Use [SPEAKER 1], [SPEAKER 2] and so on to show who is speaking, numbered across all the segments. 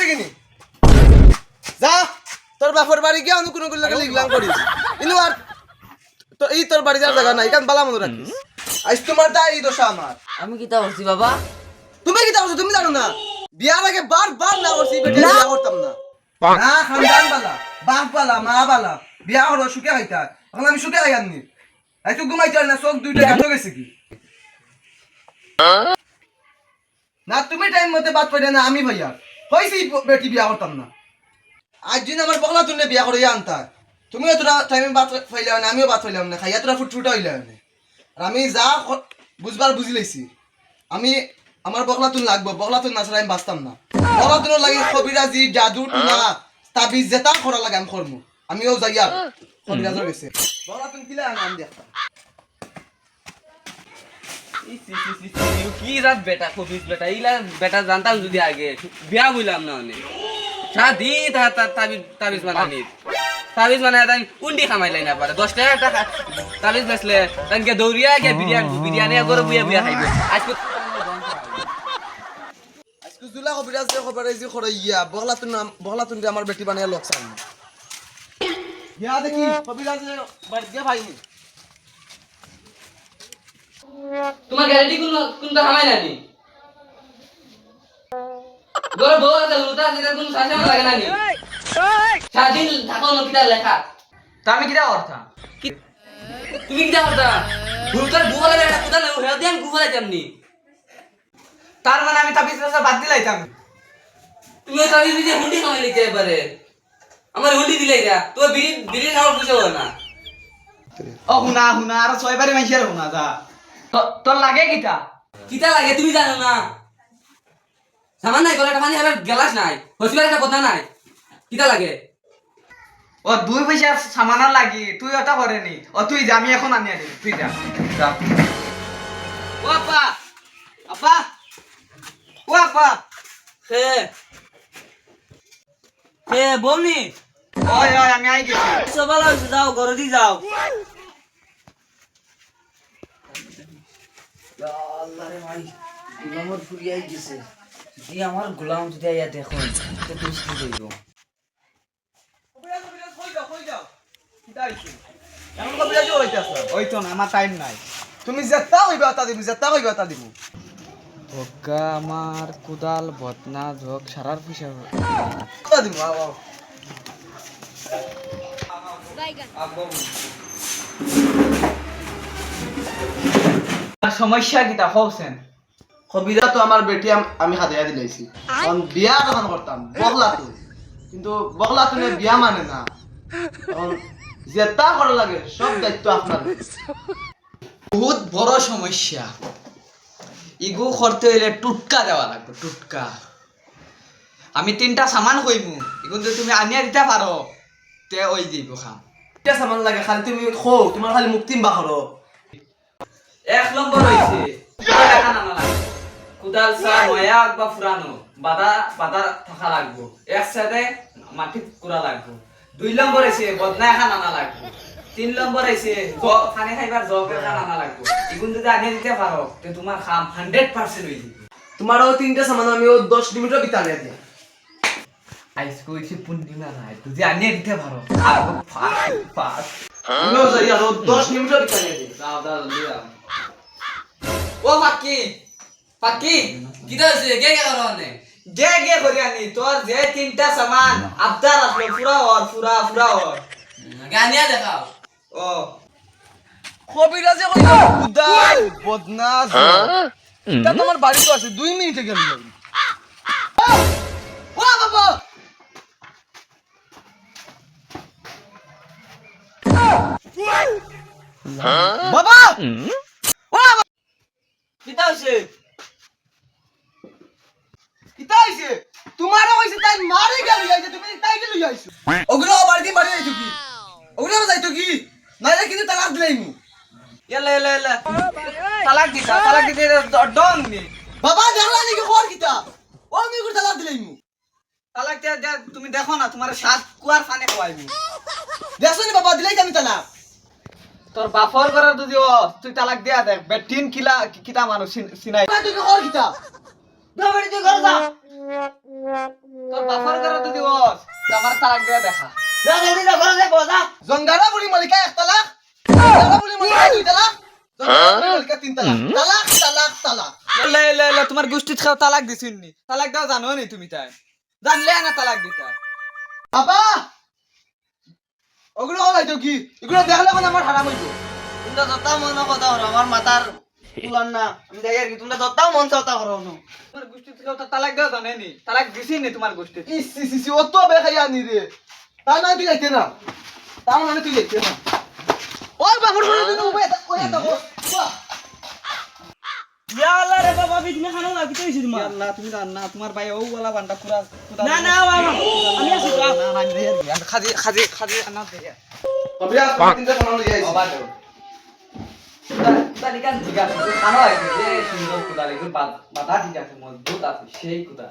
[SPEAKER 1] কিনি যা তোর বাপের বাড়ি গিয়ে অনু কোনো লাগে লিখলাম করিস ইনু আর তো এই তোর বাড়ি যাওয়ার জায়গা নাই কারণ বালা মনে রাখিস আজ তোমার দায় এই দশা আমার
[SPEAKER 2] আমি কি তা করছি বাবা?
[SPEAKER 1] তুমি কি করছো তুমি জানো না বিয়ার আগে বার না করছি বেটা বিয়া করতাম না না খানদান বালা বাপ বালা মা বালা বিয়া হলো সুখে খাইতা এখন আমি সুখে খাই আননি আই তো ঘুমাইতে না চোখ দুইটা কাটো গেছে কি না তুমি টাইম মতে বাদ পড়ে না আমি ভাইয়া হইছি বেটি বিয়া করতাম না আজ দিন আমার বগলা তুলে বিয়া করে আনতা তুমিও তোরা টাইমে বাদ ফাইলাম না আমিও বাদ ফাইলাম না খাইয়া তোরা ফুটফুটা হইলাম না আর আমি যা বুঝবার বুঝি লাইছি আমি আমার বগলা তুল লাগবো বগলা তুল না ছাড়া আমি বাঁচতাম না বগলা তুল লাগে কবিরাজি জাদু টুনা তাবিজ যেটা করা লাগে আমি করবো আমিও যাই আর কবিরাজের গেছে বগলা তুল কিলা নাম দেখতাম
[SPEAKER 2] কি রাত বেটা কবিস বেটা ইলা বেটা জানতাম যদি আগে বিয়া বললাম না অনেক সাদি তাবিজ বানানি তাবিজ মানে তাই উন্ডি খামাইলাই না পারে 10 টাকা একটা তাবিজ বেচলে তানকে দৌড়িয়া গে বিরিয়ানি করে বুয়া খাইবে আজকে
[SPEAKER 1] জুলা কবিরাজ কবিরাজি খরাইয়া বগলা তুল আমার বেটি বানাইয়া লোকসান ইয়া দেখি কবিরাজ বাড়ি গিয়ে ভাইনি
[SPEAKER 2] তোমার গ্যারান্টি কোনটা খামাই নানি গরে বউ আছে লুটা যেটা কোন শাসন লাগে নানি সাদিন ঢাকা নকিটা লেখা
[SPEAKER 3] তা আমি কিটা অর্থ
[SPEAKER 2] তুমি কি জানো তা লুটার বউ লাগে একটা কুদা না হেল দেন গুগলে জামনি
[SPEAKER 3] তার মানে আমি তাবিজ ব্যবসা বাদ দিলাইতাম
[SPEAKER 2] তুমি তাবিজ দিয়ে হুন্ডি খামাই লইতে এবারে আমার হুন্ডি দিলাই যা তো বিড়ি খাওয়ার বুঝো না
[SPEAKER 3] ও হুনা আর 6 বারে মাইছির হুনা যা তোর লাগে কিটা
[SPEAKER 2] কিটা লাগে তুমি জানো না সামান নাই গলাটা পানি হারার গ্লাস নাই হসপিটালে একটা কথা নাই কিটা লাগে
[SPEAKER 3] ও 2 পয়সা সামানা লাগি তুই ওটা করেনি ও তুই যা আমি এখন আনি দিই তুই যা
[SPEAKER 2] ও আপা
[SPEAKER 3] আপা ও আপা
[SPEAKER 2] হে বৌনি
[SPEAKER 3] ওই আমি আই গেছি
[SPEAKER 2] সবাই হইছে যাও ঘরে দি যাও আল্লাহ রে ভাই গোলামর ফুরিয়াই গেছে যদি আমার গোলাম যদি আইয়া দেখো তো দুষ্টি হইব
[SPEAKER 1] কবিরাজ কই যাও কিটা আইছে এমন কবিরাজি হইতাছ
[SPEAKER 3] ওই তো না আমার টাইম নাই
[SPEAKER 1] তুমি যেটা হইবা তা দিমু
[SPEAKER 3] ভগা আমার কুদাল বদনা ঝক সারার পয়সা
[SPEAKER 1] তা দিমু আও
[SPEAKER 3] সমস্যা কিটা হওছেন
[SPEAKER 1] কবিরা তো আমার বেটি আমি হাদিয়া দিলাইছি কারণ বিয়া যখন করতাম বগলা তো কিন্তু বগলা তো বিয়া মানে না কারণ যেটা করা লাগে সব দায়িত্ব আপনার
[SPEAKER 3] বহুত বড় সমস্যা ইগু করতে হইলে টুটকা দেওয়া লাগবে টুটকা আমি 3টা সামান কইমু ইগুন যদি তুমি আনিয়া দিতে পারো তে ওই দিব খাম
[SPEAKER 1] এটা সামান লাগে খালি তুমি খো তোমার খালি মুক্তি বাখরো
[SPEAKER 2] 1 নম্বর হইছে টাকা না লাগে কুদাল সা নয়া বা পুরানো বাদা থাকা লাগবো একসাথে মাটি কুড়া লাগবো 2 নম্বর হইছে বদনা খানা না লাগবো 3 নম্বর হইছে খানে খাইবার জগ খানা না লাগবো ইগুন যদি আনিয়ে দিতে পারো তে তোমার খাম 100% হই যাবে
[SPEAKER 1] তোমারও 3টা সামান আমিও 10 মিনিটের ভিতরে আনিয়া দিই
[SPEAKER 3] আইসকো ইসে পূর্ণিমা নাই তুই আনিয়ে দিতে পারো আগো ফাস
[SPEAKER 1] আমিও যাই আর 10 মিনিটের ভিতরে আনিয়া দিই
[SPEAKER 2] দাও লিয়া ও পাকি কিটা হইছে কে করো নে
[SPEAKER 3] গে করি আনি তোর যে 3টা সামান আবদার আসলো পুরা ওর
[SPEAKER 2] গানিয়া দেখাও
[SPEAKER 3] ও
[SPEAKER 1] কবিরাজে কই কুদাল বদনা এটা তোমার বাড়ি তো আছে 2 মিনিটে গেল ও বাবা বাবা ও বাবা
[SPEAKER 2] কিটা হইছে
[SPEAKER 1] কিটা হইছে তোমারও হইছে তাই মারি গেল যাইছে তুমি তাই গেল যাইছো ওগুলো বাড়ি যাইছো কি ওগুলো যাইতো কি নাইলে কিন্তু তালাক দিলাইমু
[SPEAKER 3] এলা তালাক দিতে ডন নি
[SPEAKER 1] বাবা দেখলা নাকি খবর কিটা ও আমি করে তালাক দিলাইমু
[SPEAKER 3] তালাক দিয়া তুমি দেখো না তোমার সাত কুয়ার ফানে খাওয়াইবি
[SPEAKER 1] দেখছো নি বাবা দিলাই আমি তালাক
[SPEAKER 3] তোর বাপর করে যদি তুই তালাক দিয়া দেখ বেটিন কিটা মানুষ চিনাই
[SPEAKER 1] তুই খবর কিটা
[SPEAKER 2] বাবা তুই ঘরে যা
[SPEAKER 3] তোর বাফর করে তো দিবস আমার তালাক দিয়ে দেখা
[SPEAKER 4] যা জলদি যা ঘরে যাই বসা
[SPEAKER 1] জঙ্গারা বুড়ি মালিকা 1 তালাক, জঙ্গারা বুড়ি মালিকা 2 তালাক, জঙ্গারা বুড়ি মালিকা 3 তালাক, তালাক তালাক তালাক।
[SPEAKER 3] লে লে লে তোমার গোষ্ঠীত খাও তালাক দিছিন নি তালাক দাও জানো নি তুমি তাই জানলে না তালাক দিতা
[SPEAKER 1] বাবা ওগুলো হলাই তো কি এগুলো দেখলে কোন আমার হারাম হইব।
[SPEAKER 4] তোমরা যতটা মন কথা করো আমার মাথার তুলান না আমি দেখি আর কি তোমরা যতটাও মন চাওতা করো না
[SPEAKER 3] তোমার গোষ্ঠীত খাও তালাক দাও জানে নি তালাক দিছিন নি তোমার গোষ্ঠীত
[SPEAKER 1] ইস ইস ইস অত বেখাইয়া নি রে তার মানে তুই যাইতে না তার মানে তুই যাইতে না ওই বাবুর বলে তুই উবে ওই তো
[SPEAKER 4] ইয়া আল্লাহ রে বাবা বিদিনে খানো না কি হইছে তোমার
[SPEAKER 3] না তুমি জান না তোমার ভাই ও ওলা বান্ডা পুরা
[SPEAKER 4] না না বাবা আমি আছি তো
[SPEAKER 3] না না দে খাজি খাজি খাজি না দে
[SPEAKER 1] অবিয়া তিনটা বানানো লই আইছি
[SPEAKER 3] বাবা দাও তালিকা ঠিক আছে খানো আছে যে সুন্দর কুদা লাগবে বাধা ঠিক আছে মজবুত আছে সেই কুদা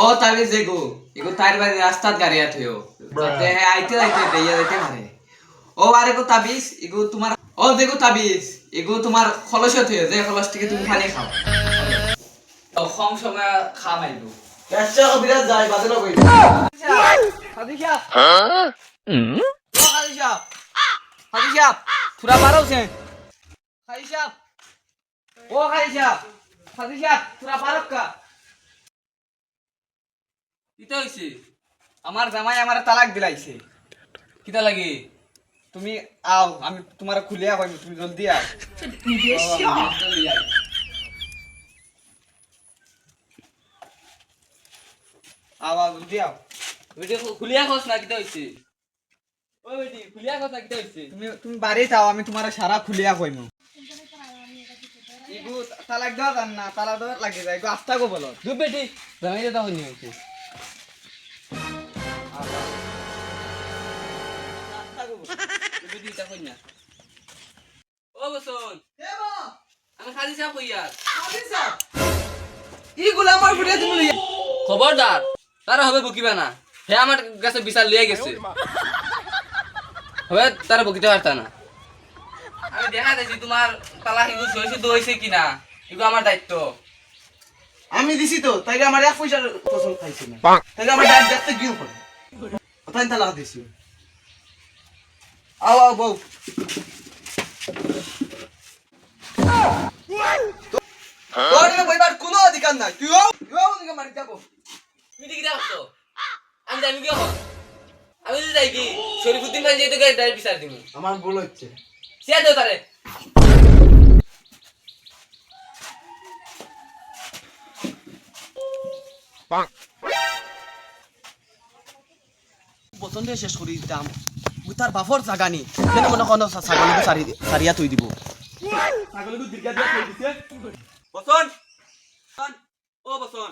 [SPEAKER 3] ও তাবি যেগো এগো তার বাড়ি রাস্তাত গাড়িয়া থইও যাতে হে আইতে আইতে দেইয়া দিতে পারে ও আরে গো তাবিজ এগো তোমার ও যেগো তাবিজ এগো তোমার খলস থইও যে খলস থেকে তুমি পানি খাও ও কম সময় খামাইলো
[SPEAKER 1] ব্যবসা কবিরা যায় বাজারে কই
[SPEAKER 3] হাদিসা ও হাদিসা হাদিসা পুরা পারোছে হাদিসা ও হাদিসা হাদিসা পুরা পারক্কা কিতা হইছে আমার জামাই আমার তালাক দিলাইছে কিতা লাগে তুমি আও আমি তোমার খুলিয়া কইম তুমি জলদি আও আও আও জলদি আও
[SPEAKER 2] ভিডিও খুলিয়া খোঁজ না কিতা হইছে ও বেটি খুলিয়া খোঁজ না কিতা হইছে
[SPEAKER 3] তুমি বাড়ি যাও আমি তোমার সারা খুলিয়া কইম ইগু তালাক দাও জান না তালাক দাও লাগে যায় ইগু আস্তা গো বলো
[SPEAKER 2] দুই বেটি জামাই দাদা হইনি হইছে বেটি তা কই না ও বসন
[SPEAKER 1] এবা
[SPEAKER 2] আমি খালি সাপ কইয়ার
[SPEAKER 1] আদিসা ইগুলা আমার ভিডিও তুমি লই
[SPEAKER 2] খবরদার তারা হবে বকিবা না হে আমার কাছে বিচার লিয়ে গেছে হবে তারা বকিতে পারতা না আমি দেখা দিছি তোমার তালাক ইগু সইছে হইছে কিনা ইগু আমার দায়িত্ব
[SPEAKER 1] আমি দিছি তো তাইলে আমার 1 পয়সার ফসল খাইছি না তাইলে আমার ডাইরেক্ট দেখতে গিয়ে পড়ে কোথায় তালাক দিছি আও আও বউ তোর না বইবার কোনো অধিকার নাই তুইও ওদিকে মারি যাবো
[SPEAKER 2] তুমি ঠিক রাখছো আমি যাবি কি হন আমি যদি যাই কি শরীফুদ্দিন ভাই যেহেতু ডাইরেক্ট বিচার দিবি
[SPEAKER 1] আমার ভুল হচ্ছে
[SPEAKER 2] সে দেও তারে
[SPEAKER 4] পছন্দ শেষ করে দিতাম তার বাফর জাগানি কেন মনে কোনো ছাগলকে সারিয়া থই দিব ছাগলকে দীর্ঘা দিয়া থই দিছে বসন ও বসন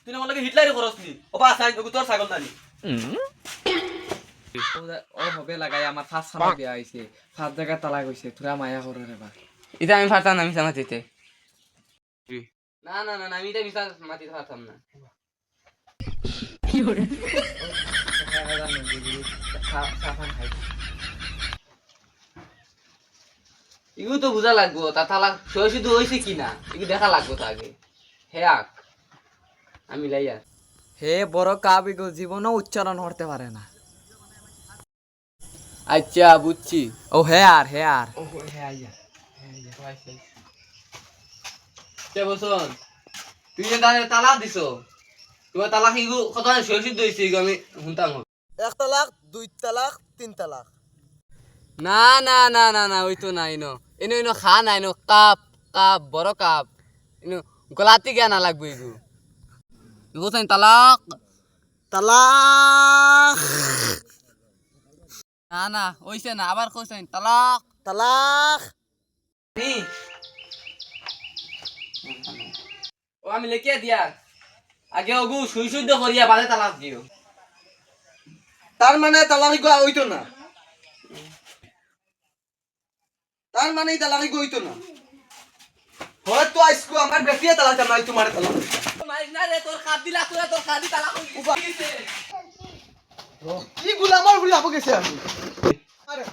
[SPEAKER 4] তুই আমার লাগে হিটলারি করস নি ও বা সাইজ তোর ছাগল নানি
[SPEAKER 3] ও হবে লাগাই আমার ফার্স্ট সামা বিয়া হইছে ফার্স্ট জায়গা তালাক হইছে তোরা মায়া করে রে বা
[SPEAKER 2] এটা আমি পারতাম না মিশা মাতিতে না না না আমি এটা মিশা মাতিতে পারতাম না এগুলো তো বুঝা লাগবো তা তালাক সই শুধু হয়েছে কিনা এগুলো দেখা লাগবো তো আগে হে আক আমি লাইয়া
[SPEAKER 3] হে বড় কাবিগো জীবনও উচ্চারণ করতে পারে না
[SPEAKER 2] আচ্ছা বুঝছি
[SPEAKER 3] ও হে আর
[SPEAKER 2] ও হে আইয়া কে বসন তুই যে তালাক দিছো তোমার তালাক ইগু কত সই শুদ্ধ হয়েছে ইগু আমি শুনতাম
[SPEAKER 1] 1 তালাক 2 তালাক 3 তালাক
[SPEAKER 2] না না না না না ওই তো না ইনো ইনো ইনো খা না ইনো কাপ কাপ বড় কাপ ইনো গলাতি গিয়া না লাগবে ইগু ইগু তাই তালাক
[SPEAKER 1] তালাক
[SPEAKER 2] না না ওইছে না আবার কইছেন তালাক
[SPEAKER 1] তালাক
[SPEAKER 2] নি ও আমি লেখিয়া দিয়া আগে ওগু সুই শুদ্ধ করিয়া বাদে তালাক দিও
[SPEAKER 1] তার মানে তালাক গো হইতো না তার মানে তালাক গো হইতো না হয়তো আজকে আমার বেটিয়ে তালাক নাই তোমার তালাক
[SPEAKER 2] মাইস না রে তোর খাদ দিলা তোর খাদি তালাক হইছে
[SPEAKER 1] কি গুলা আমার ভুলে আপো গেছে আমি আরে